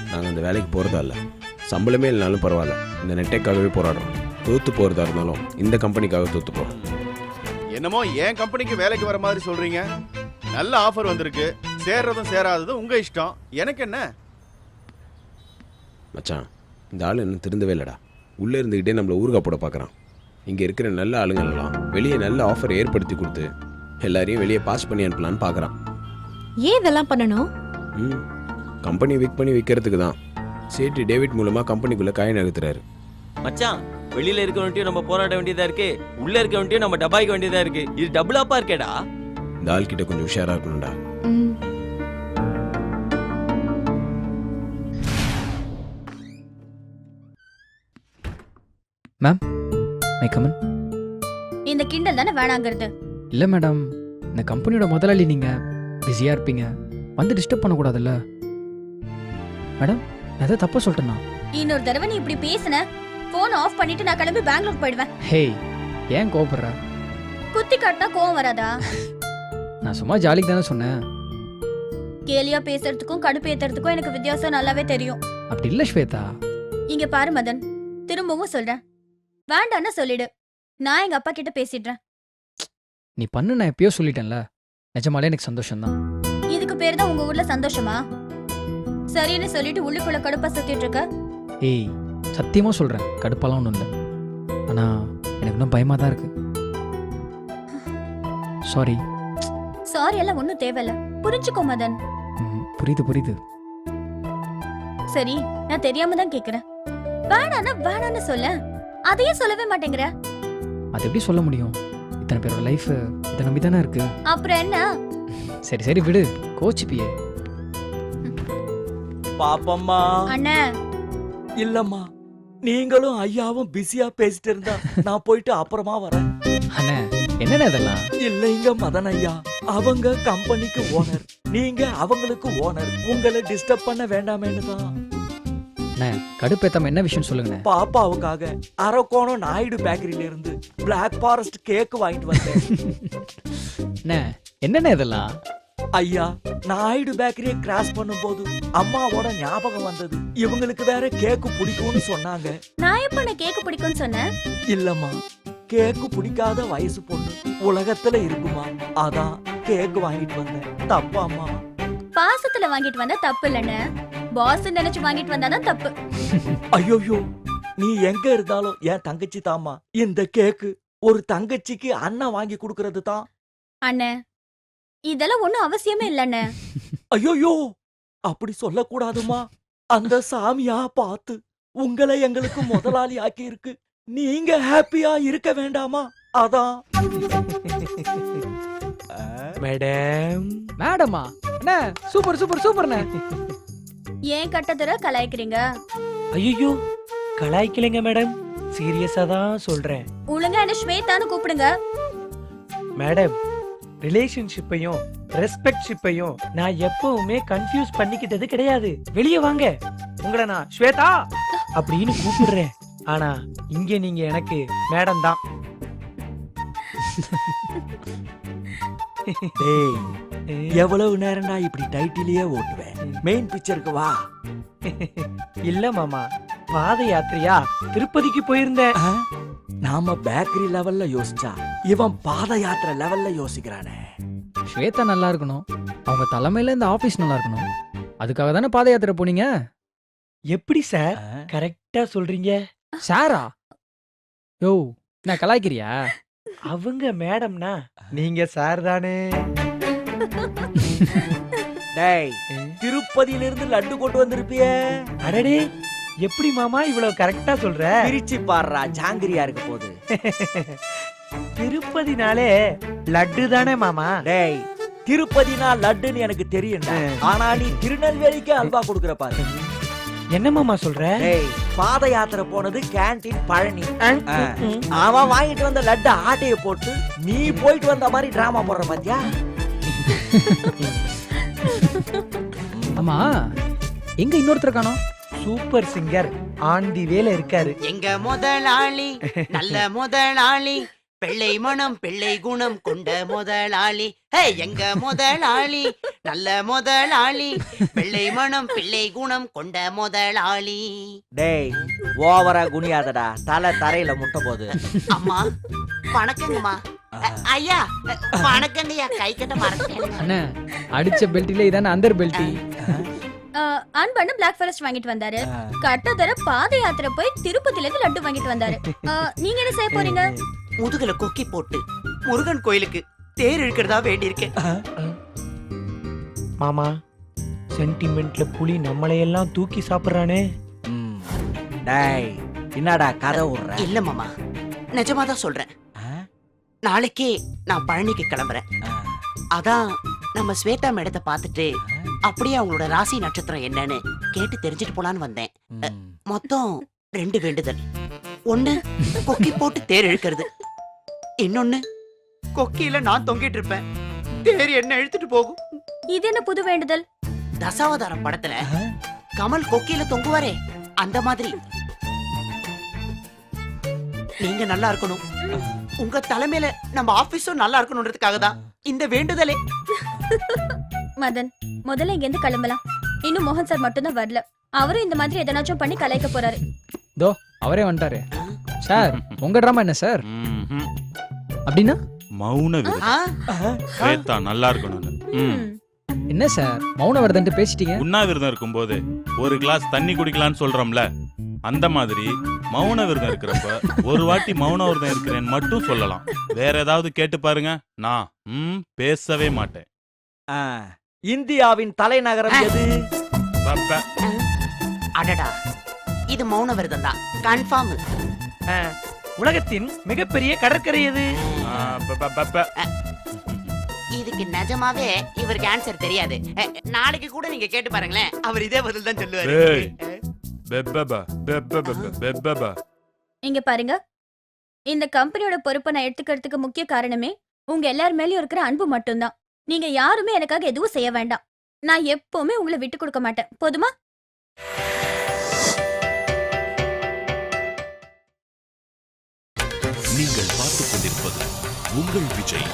நாங்கள் அந்த வேலைக்கு போகிறதா இல்லை. சம்பளமே இல்லைனாலும் பரவாயில்ல, இந்த நெட்டைக்காகவே போராடுறோம். தோற்று போகிறதா இருந்தாலும் இந்த கம்பெனிக்காக தோற்று போகிறோம்.
என்னமோ என் கம்பெனிக்கு வேலைக்கு வர மாதிரி சொல்றீங்க. நல்ல ஆஃபர் வந்திருக்கு, சேர்றதும் சேராததும் உங்க இஷ்டம், எனக்கு என்ன?
மச்சான், இந்த ஆள் இன்னும் திருந்தவே இல்லைடா. உள்ளே இருந்துக்கிட்டே நம்மளை ஊறுகாய் போட பார்க்குறான். இங்கே இருக்கிற நல்ல ஆளுங்களெல்லாம் வெளியே நல்ல ஆஃபர் ஏற்படுத்தி கொடுத்து எல்லாரையும் வெளியே பாஸ் பண்ணி அனுப்பலான்னு பார்க்குறான்.
ஏன் இதெல்லாம் பண்ணணும்?
கம்பெனி விக் பண்ணி விற்கிறதுக்கு தான். சேட்டு டேவிட் மூலமாக கம்பெனிக்குள்ளே காய் நகர்த்துறாரு.
மச்சான், வெளியில இருக்கவன்ட்டையும் நம்ம போராட வேண்டியதா இருக்கு, உள்ள இருக்கவன்ட்டையும் நம்ம டபாய்க்க வேண்டியதா இருக்கு. இது டபுள் ஆப்பா இருக்கேடா.
இந்த ஆள் கிட்ட கொஞ்சம் உஷாரா இருக்கணும்டா.
Ma'am, my come on.
இந்த கிண்டல் தானே வேணாங்கிறது.
இல்லை மேடம், இந்த கம்பெனியோட முதலாளி நீங்கள் பிஸியாக இருப்பீங்க, வந்து டிஸ்டர்ப் பண்ணக்கூடாதுல்ல. மேடம், நான் எதாவது தப்பாக சொல்லிட்டேன்னா?
இன்னொரு தடவை நீ இப்படி பேசுன, போன் ஆஃப் பண்ணிட்டு நான் கிளம்பி பெங்களூர் போயிடுவேன்.
ஹேய், ஏன் கோபப்படுற?
குத்தி காட்டினா கோவம் வராதா?
நான் சும்மா ஜாலிக்கு தானே சொன்னேன்.
கேலியா பேசுறதுக்கும் கடுப்பு ஏத்துறதுக்கும் எனக்கு வித்தியாசம் நல்லாவே தெரியும்.
அப்படி இல்லை ஸ்வேதா.
இங்க பாரு மதன், திரும்பவும் சொல்றேன், வேண்டான்னு சொல்லிடு. நான் எங்க அப்பா கிட்ட பேசிடுறேன்.
நீ பண்ணு, நான் எப்பயோ சொல்லிட்டேன்ல. நிஜமாலே எனக்கு சந்தோஷம்தான்.
இதுக்கு பேரு தான் உங்க ஊர்ல சந்தோஷமா? சரின்னு சொல்லிட்டு உள்ளுக்குள்ள கடுப்பா சுத்திட்டு இருக்க.
ஏய், சத்தியமா சொல்றேன், கடுப்பாலாம் ஒன்றும் இல்லை. ஆனா எனக்கு இன்னும் பயமா தான் இருக்கு. சாரி.
சாரி எல்லாம் ஒண்ணும் தேவையில்ல, புரிஞ்சுக்கோ மதன்.
புரியுது புரியுது.
சரி, நான் தெரியாம தான் கேக்குறேன். வேணான்னா வேணான்னு சொல்ல, அதையே சொல்லவே மாட்டேங்கிற.
அது எப்படி சொல்ல முடியும்? இத்தனை பேரோட லைஃப் இதை நம்பி தானே இருக்கு.
அப்புறம் என்ன?
சரி சரி விடு, கோச்சிப்பியே.
பாப்பம்மா.
அண்ணா
இல்லம்மா, நீங்களும் ஐயாவும் பிஸியா பேசிட்டு இருந்தா நான் போயிட்டு அப்புறமா வரேன்.
அண்ணே, என்னண்ணே இதெல்லாம்?
இல்லைங்க மதன் ஐயா, அவங்க கம்பெனிக்கு ஓனர், நீங்க அவங்களுக்கு ஓனர். உங்களை டிஸ்டர்ப் பண்ண வேண்டாமேன்னு தான்.
அண்ணே, கடுப்பேத்தாம என்ன விஷயம் சொல்லுங்கண்ணே.
பாப்பாவுக்காக அரக்கோணம் நாயுடு பேக்கரியில இருந்து பிளாக் ஃபாரஸ்ட் கேக் வாங்கிட்டு வந்தேன்.
அண்ணே, என்னண்ணே இதெல்லாம்?
ஐயா, நாயுடு பேக்கரியை கிராஸ் பண்ணும்போது அம்மாவோட ஞாபகம் வந்தது. இவங்களுக்கு வேற கேக்கு பிடிக்கும்னு சொன்னாங்க.
நான் எப்ப நான் கேக்கு பிடிக்கும்னு சொன்னேன்?
இல்லம்மா, கேக்கு பிடிக்காத வயசு பொண்ணு உலகத்துல இருக்குமா, அதான் கேக்கு வாங்கிட்டு வந்தேன். தப்பா அம்மா?
பாசத்துல வாங்கிட்டு வந்தா தப்பு இல்லன்னு, பாஸ் நினைச்சு வாங்கிட்டு வந்தாதான் தப்பு.
ஐயோயோ, நீ எங்க இருந்தாலும் என் தங்கச்சி தாமா. இந்த கேக்கு ஒரு தங்கச்சிக்கு அண்ணன் வாங்கி கொடுக்கறது தான்.
அண்ணே, இதெல்லாம் ஒண்ணும் அவசியமே இல்லண்ணே.
ஐயோயோ, அப்படி சொல்லக்கூடாதுமா. அந்த சாமியா பார்த்து உங்களை எங்களுக்கு முதலாளி ஆக்கி இருக்கு. நீங்க ஹாப்பியா இருக்க வேண்டாமா? அதான்.
மேடம்.
மேடமா? அண்ணே, சூப்பர் சூப்பர் சூப்பர்ண்ணே.
ஏன் கட்டத்தர கலாய்க்கிறீங்க?
ஐயோ, கலாய்க்கலைங்க மேடம், சீரியஸா தான் சொல்றேன்.
ஒழுங்கா என்ன ஸ்வேதான்னு கூப்பிடுங்க.
மேடம், ரிலேஷன்ஷிப்பையும் ரெஸ்பெக்ட்ஷிப்பையும் நான் எப்பவுமே கன்ஃபியூஸ் பண்ணிக்கிட்டது கிடையாது. வெளியே வாங்க, உங்களை நான் ஸ்வேதா அப்படின்னு கூப்பிடுறேன். ஆனா இங்க நீங்க எனக்கு மேடம் தான்.
டேய், எவ்வளவு நேரம் நான் இப்படி டைட்டிலேயே ஓட்டுவேன். மெயின் பிக்சருக்கு வா.
இல்ல மாமா, பாத யாத்திரையா திருப்பதிக்கு போயிருந்தேன்.
நாம பேக்கரி லெவல்ல யோசிச்சா இவன் பாத யாத்திரை லெவல்ல யோசிக்கிறானே.
ஸ்வேதா நல்லா இருக்கணும், அவங்க தலைமையில இந்த ஆபீஸ் நல்லா இருக்கணும். அதுக்காக தானே பாத யாத்திரை போனீங்க.
எப்படி சார் கரெக்டா சொல்றீங்க?
சாரா? யோ, நான் கலாய்க்கிறியா?
அவங்க மேடம்னா நீங்க சார் தானே.
டேய், திருப்பதியில இருந்து லட்டு கொண்டு வந்திருப்பியே.
அடடே, எப்படி மாமா இவ்வளவு கரெக்டா சொல்ற?
பிரிச்சு பாடுறா, ஜாங்கிரியா இருக்க போது.
திருப்பதினாலே லட்டு தானே மாமா.
டேய், திருப்பதினா லட்டுன்னு எனக்கு தெரியும். ஆனா நீ திருநெல்வேலிக்கு அல்வா கொடுக்கற பாரு.
என்ன மாமா சொல்ற?
டேய், பாத யாத்திரை போனது கேண்டீன் பழனி. அவன் வாங்கிட்டு வந்த லட்டு ஆட்டைய போட்டு நீ போயிட்டு வந்த மாதிரி டிராமா போடுற பாத்தியா?
ஆமா, எங்க இன்னொருத்தர் காணோம்?
சூப்பர் சிங்கர் ஆன் தி வேல இருக்காரு.
எங்க முதலாளி நல்ல முதலாளி, பிள்ளை மனம் பிள்ளை குணம் கொண்ட முதலாளி. எங்க முதலாளி நல்ல முதலாளி, பிள்ளை மனம் பிள்ளை குணம் கொண்ட முதலாளி.
டேய், ஓவரா குனியாதடா, தலை தரையில முட்ட போது.
அம்மா வணக்கங்கம்மா. ஐயா வணக்கங்கய்யா, கை கட்ட மறந்துட்டேன்.
அண்ணே, அடிச்ச பெல்ட்டில இதானே அந்தர் பெல்ட்டி.
அன்பண்ணு பிளாக் ஃபாரஸ்ட் வாங்கிட்டு வந்தாரு. கட்டதர பாத யாத்திரை போய் திருப்பதில இருந்து லட்டு வாங்கிட்டு வந்தாரு. நீங்க என்ன செய்ய போறீங்க?
முதுகுல கொக்கி போட்டு முருகன் கோயிலுக்கு தேர் இழுக்கிறதா வேண்டி இருக்கேன்.
மாமா, சென்டிமெண்ட்ல புலி நம்மளையெல்லாம் தூக்கி சாப்பிடுறானே.
டேய், என்னடா கதை விடுற?
இல்ல மாமா, நிஜமா தான் சொல்றேன். நாளைக்கே நான் பழனிக்கு கிளம்புறேன். அதான் நம்ம ஸ்வேதா மேடத்தை பார்த்துட்டு அப்படியே அவங்களோட ராசி நட்சத்திரம் என்னன்னு கேட்டு தெரிஞ்சுட்டு போலான்னு வந்தேன். மொத்தம் 2 வேண்டுதல். ஒண்ணு கொக்கி போட்டு தேர் இழுக்கிறது, இன்னொன்னு கொக்கியில நான் தொங்கிட்டு இருப்பேன், தேர் என்ன இழுத்துட்டு போகும்.
இது என்ன புது வேண்டுதல்?
தசாவதாரம் படத்துல கமல் கொக்கியில தொங்குவாரே, அந்த மாதிரி. நீங்க நல்லா இருக்கணும், உங்க தலைமையில நம்ம ஆபீஸும் நல்லா இருக்கணும்ன்றதுக்காக தான் இந்த வேண்டுதலே.
மதன், முதல்ல இங்க இருந்து கிளம்பலாம். இன்னும் மோகன் சார் மட்டும் தான் வரல. அவரும் இந்த மாதிரி எதனாச்சும் பண்ணி கலாய்க்க போறாரு.
தோ அவரே வந்துட்டாரு. சார் உங்க டிராமா என்ன சார்? அப்படின்னா
மௌன விரதம். ஸ்வேதா நல்லா இருக்கணும்னு.
என்ன சார் மௌன விரதம்ட்டு பேசிட்டீங்க?
உண்ணாவிரதம் இருக்கும்போது ஒரு கிளாஸ் தண்ணி குடிக்கலாம்னு சொல்றோம்ல, அந்த மாதிரி மௌன விரதம் இருக்கிறப்ப ஒரு வாட்டி மௌன விரதம் இருக்கிறேன்னு மட்டும் சொல்லலாம். வேற ஏதாவது கேட்டு பாருங்க, நான் பேசவே மாட்டேன்.
இந்தியாவின் தலைநகரம் எது?
அடடா, இது மௌன விரதம் தான் கன்ஃபார்ம்.
உலகத்தின் மிகப்பெரிய கடற்கரை எது?
இதுக்கு நிஜமாவே இவருக்கு ஆன்சர் தெரியாது. நாளைக்கு கூட நீங்க கேட்டு பாருங்களேன், அவர் இதே பதில் தான் சொல்லுவாரு.
இங்க பாருங்க, இந்த கம்பெனியோட பொறுப்பை நான் எடுத்துக்கிறதுக்கு முக்கிய காரணமே உங்க எல்லார் மேலயும் இருக்கிற அன்பு மட்டும்தான். நீங்க யாருமே எனக்காக எதுவும் செய்ய வேண்டாம். நான் எப்பவுமே உங்களை விட்டு கொடுக்க மாட்டேன். போதுமா?
நீங்கள் பார்த்துக் கொண்டிருப்பது உங்கள் விஜய்.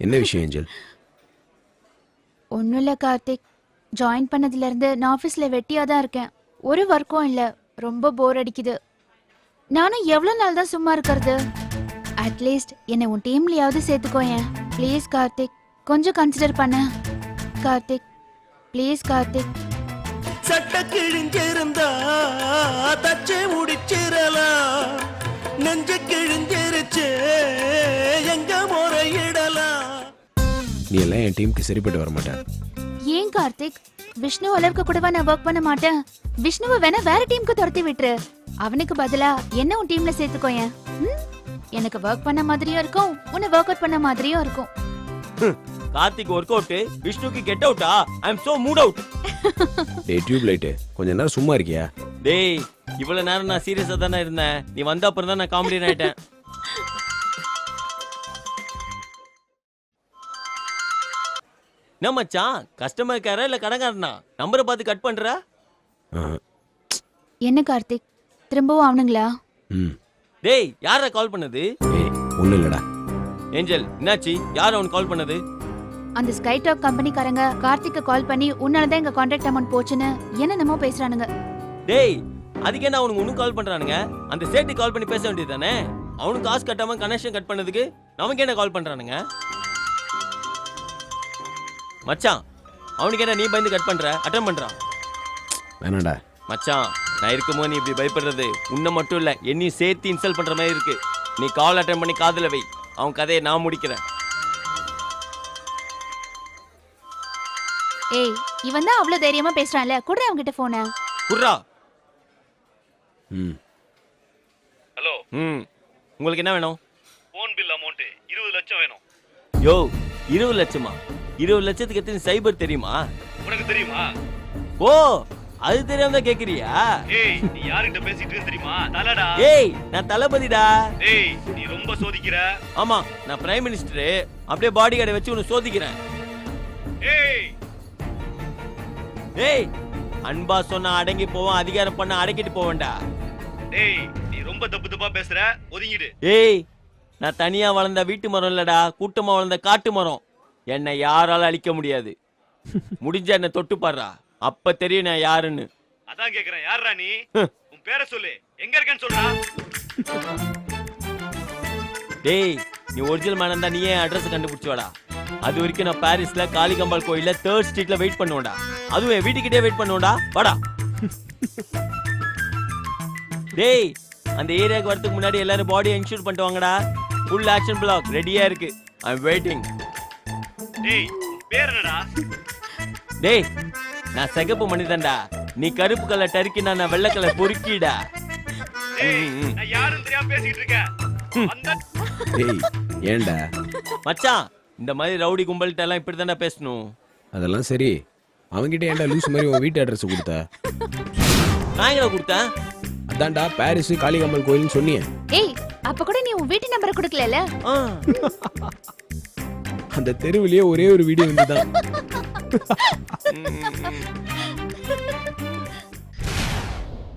என்ன விஷயம் ஏஞ்சல்?
ஒன்றும் இல்லை கார்த்திக், ஜாயின் பண்ணதுலேருந்து நான் ஆஃபீஸில் வெட்டியாக தான் இருக்கேன். ஒரு ஒர்க்கும் இல்லை, ரொம்ப போர் அடிக்குது. நானும் எவ்வளோ நாள் தான் சும்மா இருக்கிறது? அட்லீஸ்ட் என்னை உன் டீம்லையாவது சேர்த்துக்கோயேன் ப்ளீஸ் கார்த்திக். கொஞ்சம் கன்சிடர் பண்ண கார்த்திக், ப்ளீஸ் கார்த்திக்.
சட்ட கிழிஞ்சிருந்தா தச்சு முடிச்சிடலாம், நெஞ்சு கிழிஞ்சிருச்சு எங்க முறையிடலாம்.
நீ எல்லாம் என் டீமுக்கு சரிப்பட்டு வர மாட்டேன்.
ஏன் கார்த்திக்? விஷ்ணு அளவுக்கு கூடவா நான் ஒர்க் பண்ண மாட்டேன்? விஷ்ணுவை வேணா வேற டீமுக்கு துரத்தி விட்டுரு. அவனுக்கு பதிலா என்ன உன் டீம்ல சேர்த்துக்கோயேன். எனக்கு ஒர்க் பண்ண மாதிரியும் இருக்கும், உன்னை ஒர்க் அவுட் பண்ண மாதிரியும் இருக்கும்.
கார்த்திக் ஒர்க் அவுட், விஷ்ணுக்கு கெட் அவுட்டா? I am so mood out.
டேய் டியூப் லைட், கொஞ்ச நேரம் சும்மா இருக்கியா?
டேய் இவ்வளவு நேரம் நான் சீரியஸா தானே இருந்தேன், நீ வந்த அப்புறம் தான் நான் காமெடி ஆயிட்டேன். என்ன மச்சான், கஸ்டமர் கேரா இல்ல கடைக்காரனா? நம்பரை பார்த்து கட் பண்ற?
என்ன கார்த்திக், திரும்பவும் அவனுங்களா?
டேய் யாரா கால் பண்ணது?
ஒண்ணு இல்லடா.
ஏஞ்சல் என்னாச்சு? யார் அவன் கால் பண்ணது?
அந்த ஸ்கை டாக் கம்பெனிக்காரங்க கார்த்திக்கு கால் பண்ணி உன்னாலதான் எங்க கான்ட்ராக்ட் அமௌண்ட் போச்சுன்னு என்னென்னமோ பேசுறானுங்க.
டேய் அதுக்கு என்ன அவனுக்கு ஒன்னும் கால் பண்றானுங்க? அந்த சேட்டு கால் பண்ணி பேச வேண்டியது தானே? அவனுக்கு காசு கட்டாம கனெக்ஷன் கட் பண்ணதுக்கு நமக்கு என்ன கால் பண்றானுங்க? மச்சான் அவனுக்கு என்ன நீ பயந்து கட் பண்ற? அட்டன் பண்றான்.
வேணாடா
மச்சான், நான் இருக்கும்போது நீ இப்படி பயப்படுறது உன்னை மட்டும் இல்ல என்னையும் சேர்த்து இன்சல்ட் பண்ற மாதிரி இருக்கு. நீ கால் அட்டன் பண்ணி காதுல வை, அவன் கதையை நான் முடிக்கிறேன்.
ஏய் இவன் தான் அவ்வளவு தைரியமா பேசுறான்ல, குடுற அவன்கிட்ட போன.
குர்ரா.
ஹலோ.
உங்களுக்கு என்ன வேணும்?
போன் பில் அமௌண்ட் 20 லட்சம் வேணும்.
யோ 20 லட்சமா? 20 லட்சத்துக்கு எத்தனை சைபர் தெரியுமா?
உனக்கு தெரியுமா?
ஓ அது தெரியாம தான் கேக்குறியா?
ஏய் நீ யார்கிட்ட பேசிட்டு இருக்க தெரியுமா? தலடா.
ஏய் நான் தளபதிடா.
ஏய் நீ ரொம்ப சோதிக்கிற.
ஆமா நான் பிரைம் மினிஸ்டர், அப்படியே பாடி கார்டை வச்சு உன்னை சோதிக்கிறேன்.
ஏய்
ஏய் அன்பா சொன்னா அடங்கி போவான், அதிகாரம் பண்ண அடக்கிட்டு போவேன்டா.
டேய் நீ ரொம்ப தப்பு பேசுற, ஒதுங்கிடு.
ஏய் நான் தனியா வளர்ந்த வீட்டு மரம் இல்லடா, கூட்டமா வளர்ந்த காட்டு மரம். என்னை யாரால அழிக்க முடியாது. முடிஞ்ச என்ன தொட்டு பாடுறா, அப்ப தெரியும் நான் யாருன்னு.
அதான் கேக்குறேன், யாரா நீ? உன் பேரை சொல்லு, எங்க இருக்கேன்னு சொல்றா.
டேய் நீ ஒரிஜினல் மேன் தான், நீ ஏன் அட்ரஸ் கண்டுபிடிச்சு வாடா. அது வரைக்கும் நான் பாரிஸ்ல காளிகம்பாள் கோயில்ல 3rd ஸ்ட்ரீட்ல வெயிட் பண்ணுவேன்டா. அதுவும் என் வீட்டுக்கிட்டே வெயிட் பண்ணுவேன்டா. வாடா. டேய் அந்த ஏரியாக்கு வரதுக்கு முன்னாடி எல்லாரும் பாடியை இன்சூர் பண்ணிட்டு வாங்கடா. ஃபுல் ஆக்ஷன் பிளாக் ரெடியா இருக்கு. ஐ அம் வெயிட்டிங்.
டேய் பேர் என்னடா?
டேய் நான் சிகப்பு மனிதன்டா, நீ கருப்பு கலர் டர்க்கி, நான் வெள்ளை கலர் பொறுக்கிடா.
டேய் நான் யாரும் தெரியாம பேசிட்டு இருக்கேன்.
டேய் ஏன்டா
மச்சான், இந்த மாதிரி ரவுடி கும்பல்கிட்ட எல்லாம் இப்படி தானே பேசணும்.
அதெல்லாம் சரி, அவன்கிட்ட ஏன்டா லூஸ் மாதிரி உன் வீட்டு அட்ரஸ் கொடுத்த?
நான் எங்க கொடுத்தேன்?
அதான்டா பாரிஸ் காளிகம்பாள் கோயில்னு சொன்னியே.
ஏய் அப்ப கூட நீ உன் வீட்டு நம்பரை கொடுக்கல.
அந்த தெருவிலேயே ஒரே ஒரு வீடியோ வந்துதான்.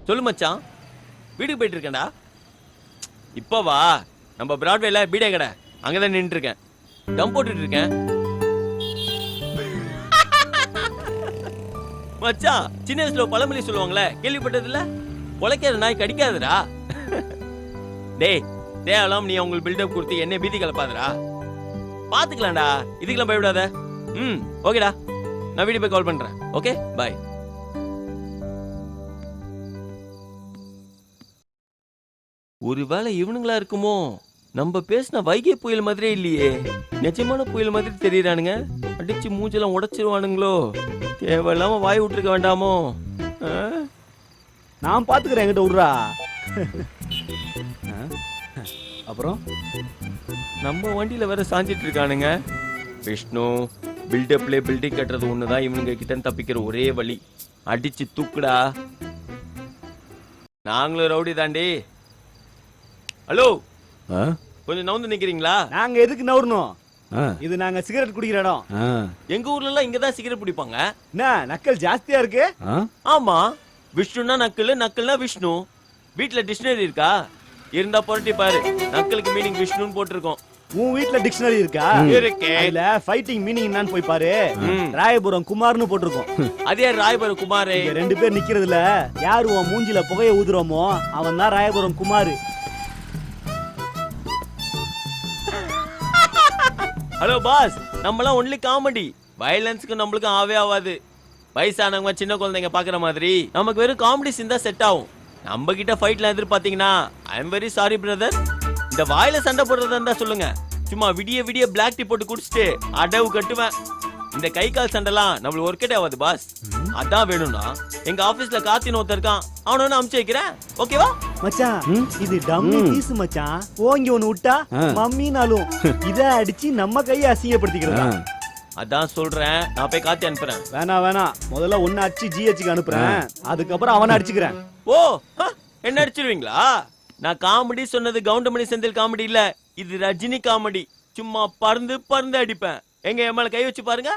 சொல்லு மச்சான். வீட்டுக்கு போயிட்டு இருக்கேன்டா. இப்போ வா. நம்ம பிராட்வேல பீடே கடை அங்கதான் நின்று இருக்கேன். டம் போட்டுட்டு இருக்கேன். மச்சான், சின்ன வயசுல பழமொழி சொல்லுவாங்களே, கேள்விப்பட்டதில்ல? உழைக்காத நாய் கடிக்காதுடா. டேய் தேவலாம் நீ உங்களுக்கு பில்டப் கொடுத்து என்ன பீதி கலப்பாதடா. பாத்துக்கலாம்டா, இதுக்கெல்லாம் பயப்படாத. ஓகேடா, நான் வீடியோ போய் கால் பண்றேன். Okay bye. ஒருவேளை இவனுங்களா இருக்குமோ? நம்ம பேசின வைகை புயல் மாதிரியே இல்லையே, நிஜமான புயல் மாதிரி தெரியறானுங்க. அடிச்சு மூஞ்செல்லாம் உடைச்சிருவானுங்களோ? தேவையில்லாம வாய் விட்டுருக்க வேண்டாமோ?
நான் பாத்துக்கிறேன், என்கிட்ட விடுறா. அப்புறம்
நம்ம வண்டியில வேற சாஞ்சிட்டு இருக்கானுங்க. விஷ்ணு, பில்டப்ல பில்டிங் கட்டுறது ஒண்ணுதான் இவனுங்க கிட்ட தப்பிக்கிற ஒரே வழி. அடிச்சு தூக்குடா. நாங்களும் ரவுடி தாண்டி. ஹலோ, கொஞ்சம் நவுந்து நிக்கிறீங்களா?
நாங்க எதுக்கு நவரணும்? இது நாங்க சிகரெட் குடிக்கிற இடம்.
எங்க ஊர்ல எல்லாம் இங்கதான் சிகரெட் பிடிப்பாங்க.
என்ன நக்கல் ஜாஸ்தியா இருக்கு?
ஆமா, விஷ்ணுனா நக்கல், நக்கல்னா விஷ்ணு. வீட்ல டிக்ஷனரி இருக்கா? இருந்தா புரட்டி பாரு, நக்கலுக்கு மீனிங் விஷ்ணுன்னு போட்டிருக்கோம்.
உன் வீட்ல டிக்ஷனரி இருக்கா?
இருக்கு.
அதுல ஃபைட்டிங் மீனிங் என்னன்னு போய் பாரு. ராயபுரம் குமார்னு போட்டிருக்கோம்.
அதே ராயபுரம் குமாரே.
ரெண்டு பேர் நிக்கிறதுல யாரு உன் மூஞ்சில புகைய ஊதுறோமோ அவன் தான் ராயபுரம் குமார்.
ஹலோ பாஸ், நம்மலாம் ஒன்லி காமெடி. வயலன்ஸ்க்கு நம்மளுக்கு ஆவே ஆகாது. வயசானவங்க சின்ன குழந்தைங்க பாக்குற மாதிரி நமக்கு வெறும் காமெடி சீன் தான் செட் ஆகும். நம்ம கிட்ட ஃபைட்லாம் எதிர்பார்த்தீங்கன்னா I am very sorry brother. இந்த வாயில சண்டை போடுறதா இருந்தா சொல்லுங்க. சும்மா விடிய விடிய பிளாக் டீ போட்டு குடிச்சிட்டு அடவு கட்டுவேன். இந்த கை கால் சண்டைலாம் நம்மளுக்கு ஒர்க்கே ஆகாது பாஸ். அதான் வேணும்னா எங்க ஆபீஸ்ல காத்தின் ஒருத்தர் இருக்கான், அவனை அனுப்பிச்சு வைக்கிறேன். ஓகேவா
மச்சான்? இது டம்மி பீஸ் மச்சான். ஓங்கி ஒன்னு விட்டா மம்மினாலும் இத அடிச்சு நம்ம கையை அசிங்கப்படுத்திக்கிறதா.
அதான் சொல்றேன், நான் போய் காத்தி அனுப்புறேன்.
வேணாம், முதல்ல ஒன்னு அடிச்சு ஜிஹெச்சுக்கு அனுப்புறேன், அதுக்கப்புறம் அவனை அடிச்சுக்கிறேன்.
ஓ, என்ன அடிச்சிருவீங்களா? நான் காமெடி சொன்னது கவுண்டமணி செந்தில் காமெடி இல்ல, இது ரஜினி காமெடி. சும்மா பறந்து பறந்து அடிப்பேன். எங்க என் மேல கை வச்சு பாருங்க.